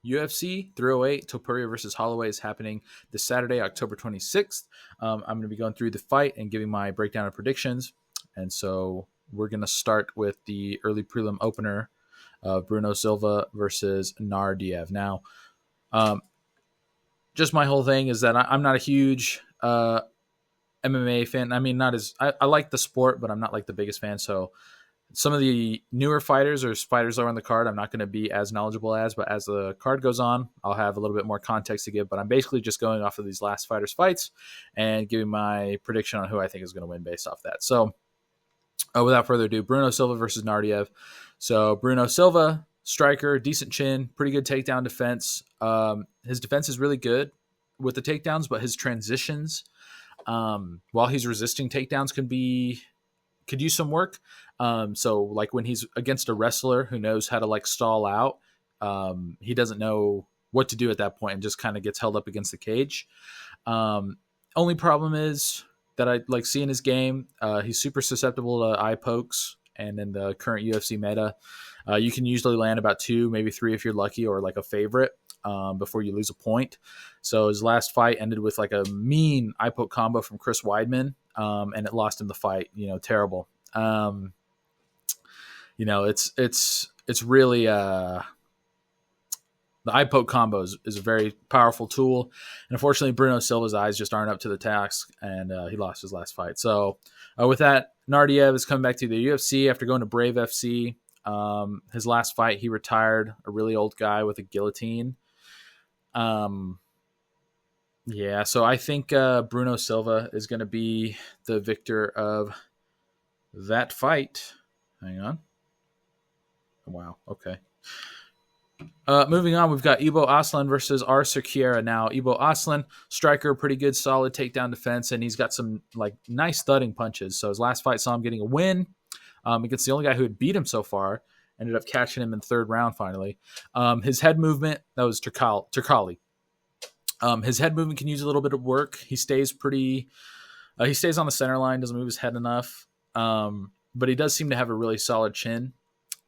UFC 308 Topuria versus Holloway is happening this Saturday, October 26th. I'm going to be going through the fight and giving my breakdown of predictions. And so we're going to start with the early prelim opener of Bruno Silva versus Nardiev. Now, just my whole thing is that I'm not a huge MMA fan. I mean, I like the sport, but I'm not like the biggest fan. So some of the newer fighters or fighters that are on the card, I'm not going to be as knowledgeable but as the card goes on, I'll have a little bit more context to give. But I'm basically just going off of these last fighters' fights and giving my prediction on who I think is going to win based off that. So without further ado, Bruno Silva versus Nardiev. So Bruno Silva, striker, decent chin, pretty good takedown defense. His defense is really good with the takedowns, but his transitions, while he's resisting takedowns, could use some work. So like when he's against a wrestler who knows how to like stall out, he doesn't know what to do at that point and just kind of gets held up against the cage. Only problem is that I like see in his game, he's super susceptible to eye pokes, and in the current UFC meta, you can usually land about 2, maybe 3 if you're lucky, or like a favorite before you lose a point. So his last fight ended with like a mean eye poke combo from Chris Weidman, and it lost him the fight. Terrible. It's really the eye poke combo is a very powerful tool. And unfortunately, Bruno Silva's eyes just aren't up to the task, and he lost his last fight. So with that, Nardiev is coming back to the UFC after going to Brave FC. His last fight, he retired a really old guy with a guillotine. So I think Bruno Silva is going to be the victor of that fight. Hang on. Wow. Okay. Moving on, we've got Ibo Aslan versus R. Surkiera. Now, Ibo Aslan, striker, pretty good, solid takedown defense, and he's got some like nice thudding punches. So his last fight saw him getting a win against the only guy who had beat him so far. Ended up catching him in the 3rd round finally. His head movement, that was Turkali. His head movement can use a little bit of work. He stays he stays on the center line, doesn't move his head enough. But he does seem to have a really solid chin.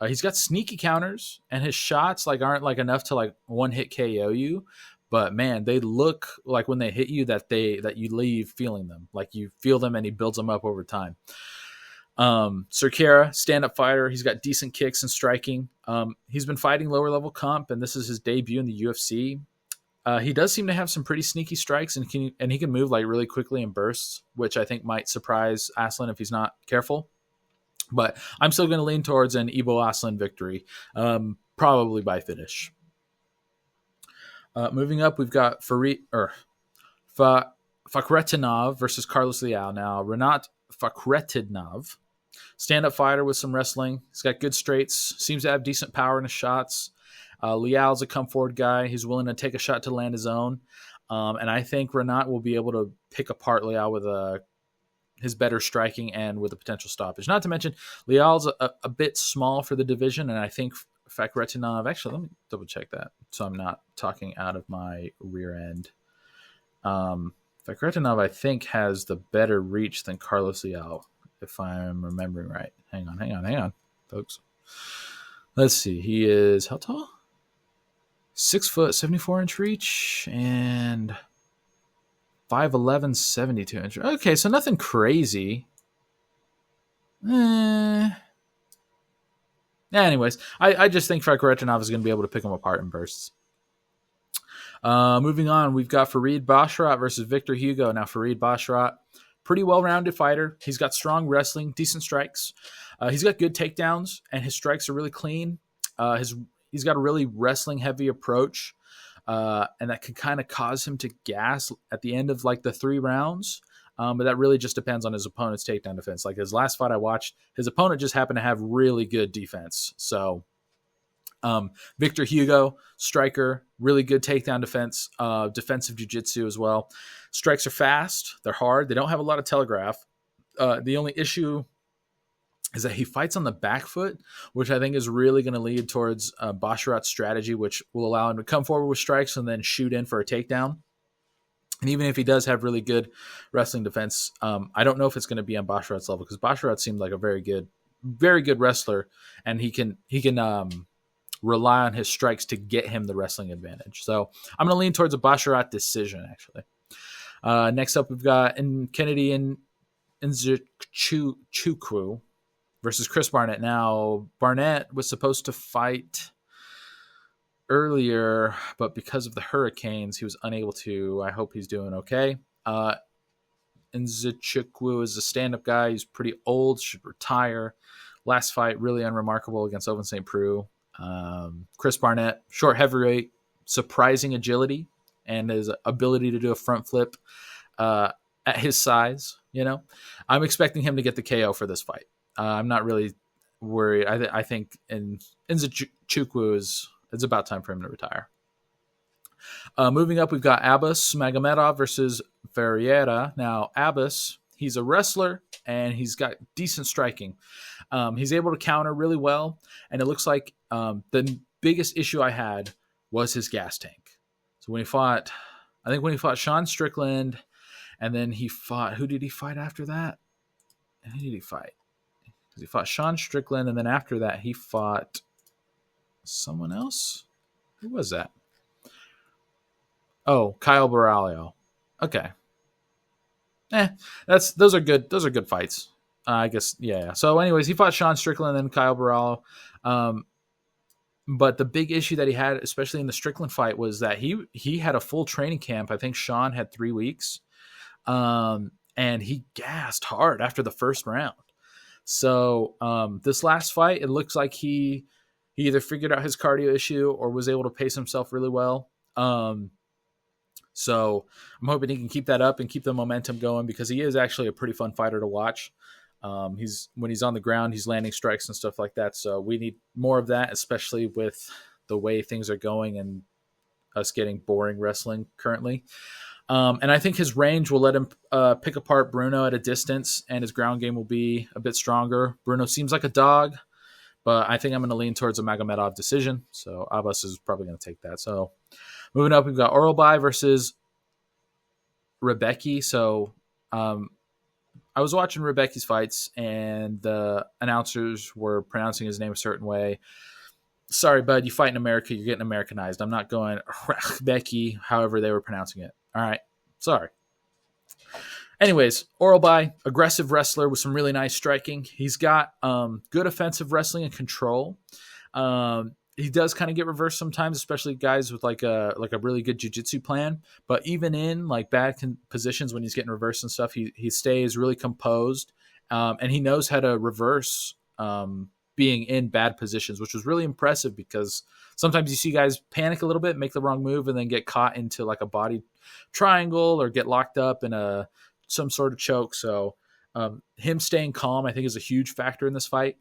He's got sneaky counters, and his shots aren't enough to one hit KO you. But man, they look like when they hit you that you leave feeling them. Like you feel them, and he builds them up over time. Surkiera, stand-up fighter. He's got decent kicks and striking. He's been fighting lower level comp, and this is his debut in the UFC. He does seem to have some pretty sneaky strikes, and he can move really quickly in bursts, which I think might surprise Aslan if he's not careful. But I'm still going to lean towards an Ibo Aslan victory, probably by finish. Moving up, we've got Fakhretdinov versus Carlos Leal. Now, Renat Fakhretdinov, stand-up fighter with some wrestling. He's got good straights, seems to have decent power in his shots. Leal's a come-forward guy. He's willing to take a shot to land his own. And I think Renat will be able to pick apart Leal with his better striking and with a potential stoppage. Not to mention, Leal's a bit small for the division, and I think Fakhretdinov, actually, let me double-check that so I'm not talking out of my rear end. Fakhretdinov, I think, has the better reach than Carlos Leal, if I'm remembering right. Hang on, folks. Let's see. He is how tall? 6 foot, 74-inch reach, and 5'11", 72 inches. Okay, so nothing crazy. Anyways, I just think Fakhretdinov is going to be able to pick him apart in bursts. Moving on, we've got Farid Basharat versus Victor Hugo. Now, Farid Basharat, pretty well-rounded fighter. He's got strong wrestling, decent strikes. He's got good takedowns, and his strikes are really clean. He's got a really wrestling-heavy approach, and that can kind of cause him to gas at the end of the 3 rounds. But that really just depends on his opponent's takedown defense. Like his last fight I watched, his opponent just happened to have really good defense. So Victor Hugo, striker, really good takedown defense, defensive jiu-jitsu as well. Strikes are fast. They're hard. They don't have a lot of telegraph. The only issue is that he fights on the back foot, which I think is really going to lead towards Basharat's strategy, which will allow him to come forward with strikes and then shoot in for a takedown. And even if he does have really good wrestling defense, I don't know if it's going to be on Basharat's level, because Basharat seemed like a very good wrestler, and he can rely on his strikes to get him the wrestling advantage. So I'm going to lean towards a Basharat decision, actually. Next up, we've got Kennedy and Nzechukwu versus Chris Barnett. Now, Barnett was supposed to fight earlier, but because of the hurricanes, he was unable to. I hope he's doing okay. Nzechukwu is a stand-up guy. He's pretty old, should retire. Last fight, really unremarkable against Ovince St. Preux. Chris Barnett, short heavyweight, surprising agility, and his ability to do a front flip at his size. I'm expecting him to get the KO for this fight. I'm not really worried. I think Nzechukwu it's about time for him to retire. Moving up, we've got Abbas Magomedov versus Ferreira. Now, Abbas, he's a wrestler, and he's got decent striking. He's able to counter really well, and it looks like the biggest issue I had was his gas tank. So when he fought Sean Strickland, and then he fought, who did he fight after that? And who did he fight? Because he fought Sean Strickland, and then after that he fought someone else. Who was that? Oh, Kyle Baralho. Okay. Those are good. Those are good fights. I guess, yeah. So anyways, he fought Sean Strickland and then Kyle Baralho. But the big issue that he had, especially in the Strickland fight, was that he had a full training camp. I think Sean had 3 weeks. And he gassed hard after the first round. So this last fight, it looks like he either figured out his cardio issue or was able to pace himself really well. So I'm hoping he can keep that up and keep the momentum going, because he is actually a pretty fun fighter to watch. When he's on the ground, he's landing strikes and stuff like that. So we need more of that, especially with the way things are going and us getting boring wrestling currently. And I think his range will let him pick apart Bruno at a distance, and his ground game will be a bit stronger. Bruno seems like a dog, but I think I'm going to lean towards a Magomedov decision. So Abbas is probably going to take that. So moving up, we've got Oralbai versus Rebecki. So I was watching Rebecki's fights, and the announcers were pronouncing his name a certain way. Sorry, bud, you fight in America, you're getting Americanized. I'm not going Rebecki, however they were pronouncing it. All right, sorry. Anyways, Oralbai, aggressive wrestler with some really nice striking. He's got good offensive wrestling and control. He does kind of get reversed sometimes, especially guys with like a really good jiu-jitsu plan. But even in like bad positions when he's getting reversed and stuff, he stays really composed, and he knows how to reverse being in bad positions, which was really impressive, because sometimes you see guys panic a little bit, make the wrong move, and then get caught into like a body triangle or get locked up in some sort of choke. So him staying calm, I think, is a huge factor in this fight.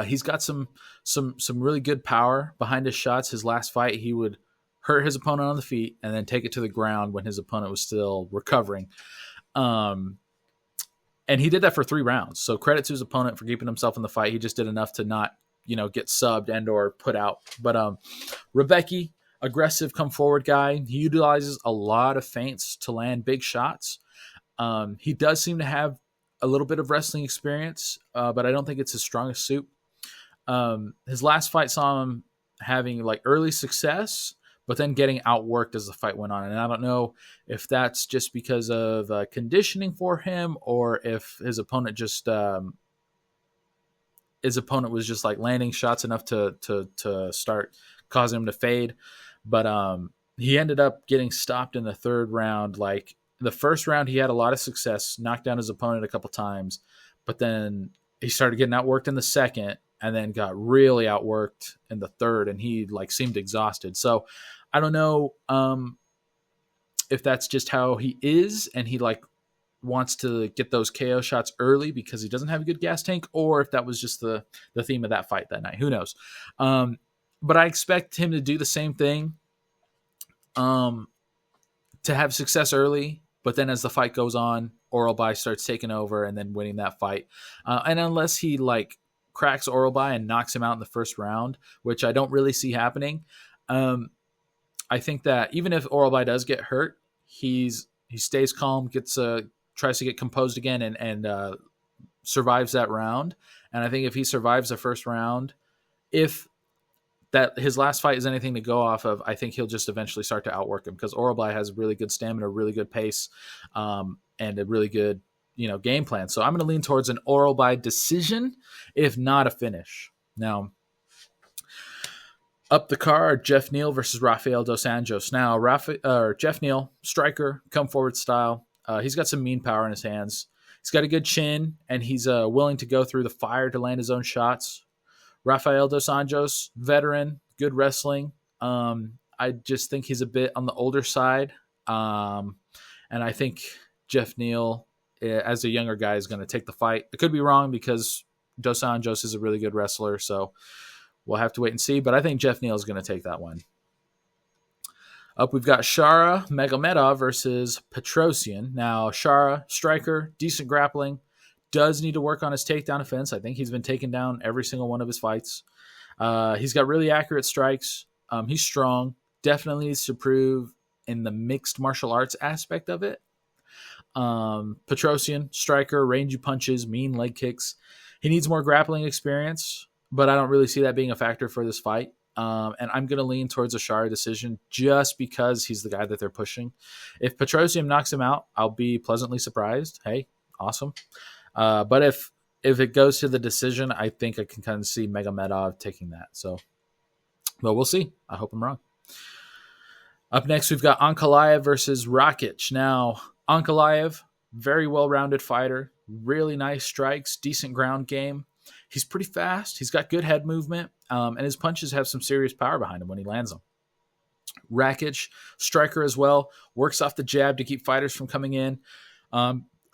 He's got some really good power behind his shots. His last fight, he would hurt his opponent on the feet and then take it to the ground when his opponent was still recovering. And he did that for 3 rounds. So credit to his opponent for keeping himself in the fight. He just did enough to not, get subbed and or put out. But Rebecki, aggressive, come forward guy. He utilizes a lot of feints to land big shots. He does seem to have a little bit of wrestling experience, but I don't think it's his strongest suit. His last fight saw him having like early success, but then getting outworked as the fight went on. And I don't know if that's just because of conditioning for him, or if his opponent was just like landing shots enough to start causing him to fade. But he ended up getting stopped in the 3rd round. Like the first round, he had a lot of success, knocked down his opponent a couple times, but then he started getting outworked in the 2nd, and then got really outworked in the 3rd, and he like seemed exhausted. So I don't know if that's just how he is, and he like wants to get those KO shots early because he doesn't have a good gas tank, or if that was just the theme of that fight that night. Who knows? But I expect him to do the same thing, to have success early, but then as the fight goes on, Oralbai starts taking over and then winning that fight. And unless he like cracks Oralbai and knocks him out in the 1st round, which I don't really see happening, I think that even if Oralbai does get hurt, he stays calm, tries to get composed again, and survives that round. And I think if he survives the 1st round, if that his last fight is anything to go off of, I think he'll just eventually start to outwork him because Orabai has really good stamina, really good pace, and a really good game plan. So I'm going to lean towards an Orabai decision, if not a finish. Now, up the card, Jeff Neal versus Rafael dos Anjos. Now, Jeff Neal, striker, come forward style. He's got some mean power in his hands. He's got a good chin, and he's willing to go through the fire to land his own shots. Rafael dos Anjos, veteran, good wrestling. I just think he's a bit on the older side. And I think Jeff Neal, as a younger guy, is going to take the fight. It could be wrong because dos Anjos is a really good wrestler, so we'll have to wait and see. But I think Jeff Neal is going to take that one. Up, we've got Shara Magomedov versus Petrosian. Now, Shara, striker, decent grappling, does need to work on his takedown defense. I think he's been taken down every single one of his fights. He's got really accurate strikes. He's strong. Definitely needs to prove in the mixed martial arts aspect of it. Petrosian, striker, rangy punches, mean leg kicks. He needs more grappling experience, but I don't really see that being a factor for this fight. And I'm going to lean towards a Shara decision just because he's the guy that they're pushing. If Petrosian knocks him out, I'll be pleasantly surprised. Hey, awesome. But if it goes to the decision, I think I can kind of see Magomedov taking that. So, but we'll see. I hope I'm wrong. Up next, we've got Ankalaev versus Rakic. Now, Ankalaev, very well-rounded fighter, really nice strikes, decent ground game. He's pretty fast. He's got good head movement, and his punches have some serious power behind him when he lands them. Rakic, striker as well, works off the jab to keep fighters from coming in.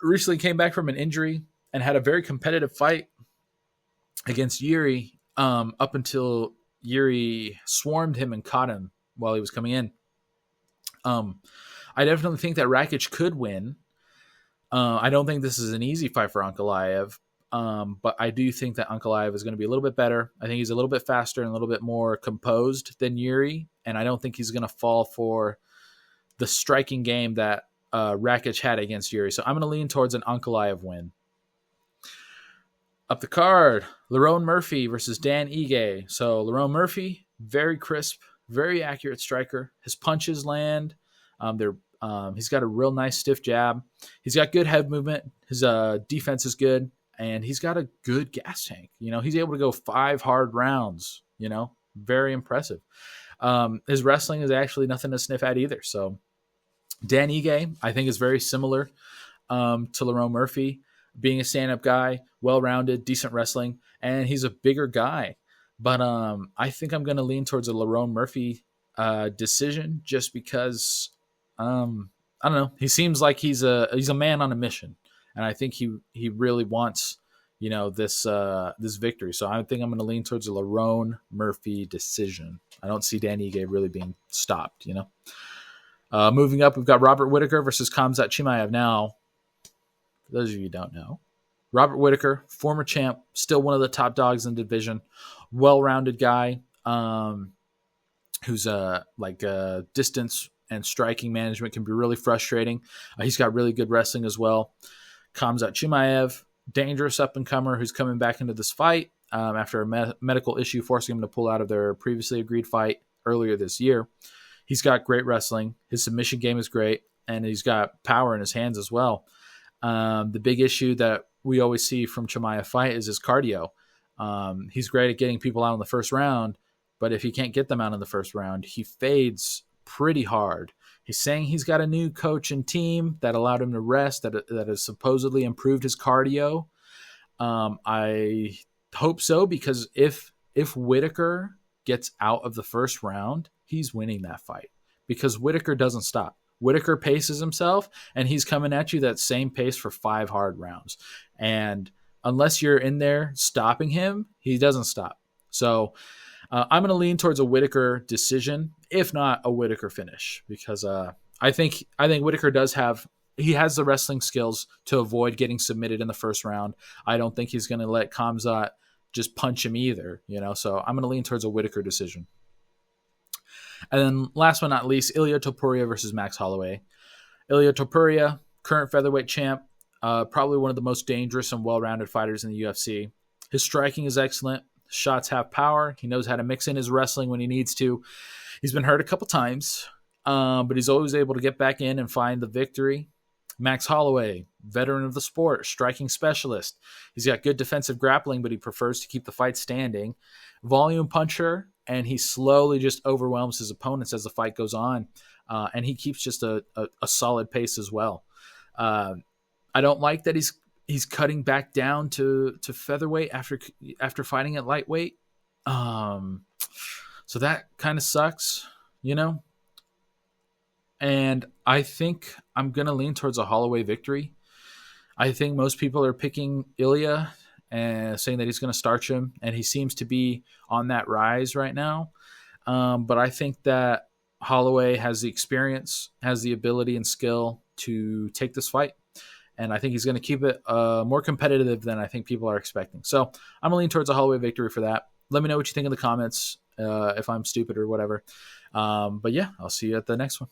Recently came back from an injury and had a very competitive fight against Yuri up until Yuri swarmed him and caught him while he was coming in. I definitely think that Rakic could win. I don't think this is an easy fight for Ankalaev, but I do think that Ankalaev is going to be a little bit better. I think he's a little bit faster and a little bit more composed than Yuri, and I don't think he's going to fall for the striking game that Rakic had against Yuri. So I'm going to lean towards an Ankalaev win. Up the card, Lerone Murphy versus Dan Ige. So Lerone Murphy, very crisp, very accurate striker. His punches land. He's got a real nice stiff jab. He's got good head movement. His defense is good, and he's got a good gas tank. He's able to go 5 hard rounds. Very impressive. His wrestling is actually nothing to sniff at either. So Dan Ige, I think, is very similar to Lerone Murphy, being a stand-up guy, well-rounded, decent wrestling, and he's a bigger guy. But I think I'm going to lean towards a Lerone Murphy decision just because I don't know. He seems like he's a man on a mission, and I think he really wants this victory. So I think I'm going to lean towards a Lerone Murphy decision. I don't see Dan Ige really being stopped. Moving up, we've got Robert Whittaker versus Khamzat Chimaev. Now, for those of you who don't know, Robert Whittaker, former champ, still one of the top dogs in the division, well-rounded guy who's distance and striking management can be really frustrating. He's got really good wrestling as well. Khamzat Chimaev, dangerous up-and-comer who's coming back into this fight after a medical issue forcing him to pull out of their previously agreed fight earlier this year. He's got great wrestling. His submission game is great, and he's got power in his hands as well. The big issue that we always see from Chimaev fight is his cardio. He's great at getting people out in the first round, but if he can't get them out in the first round, he fades pretty hard. He's saying he's got a new coach and team that allowed him to rest, that has supposedly improved his cardio. I hope so, because if Whittaker gets out of the first round, he's winning that fight because Whittaker doesn't stop. Whittaker paces himself, and he's coming at you that same pace for 5 hard rounds. And unless you're in there stopping him, he doesn't stop. So I'm going to lean towards a Whittaker decision, if not a Whittaker finish, because I think Whittaker has the wrestling skills to avoid getting submitted in the first round. I don't think he's going to let Khamzat just punch him either, so I'm going to lean towards a Whittaker decision. And then last but not least, Ilia Topuria versus Max Holloway. Ilia Topuria, current featherweight champ, probably one of the most dangerous and well-rounded fighters in the UFC. His striking is excellent. Shots have power. He knows how to mix in his wrestling when he needs to. He's been hurt a couple times, but he's always able to get back in and find the victory. Max Holloway, veteran of the sport, striking specialist. He's got good defensive grappling, but he prefers to keep the fight standing. Volume puncher, and he slowly just overwhelms his opponents as the fight goes on. And he keeps just a solid pace as well. I don't like that he's cutting back down to featherweight after fighting at lightweight. So that kind of sucks, you know? And I think I'm going to lean towards a Holloway victory. I think most people are picking Ilya and saying that he's going to starch him, and he seems to be on that rise right now. But I think that Holloway has the experience, has the ability and skill to take this fight. And I think he's going to keep it more competitive than I think people are expecting. So I'm going to lean towards a Holloway victory for that. Let me know what you think in the comments if I'm stupid or whatever. But yeah, I'll see you at the next one.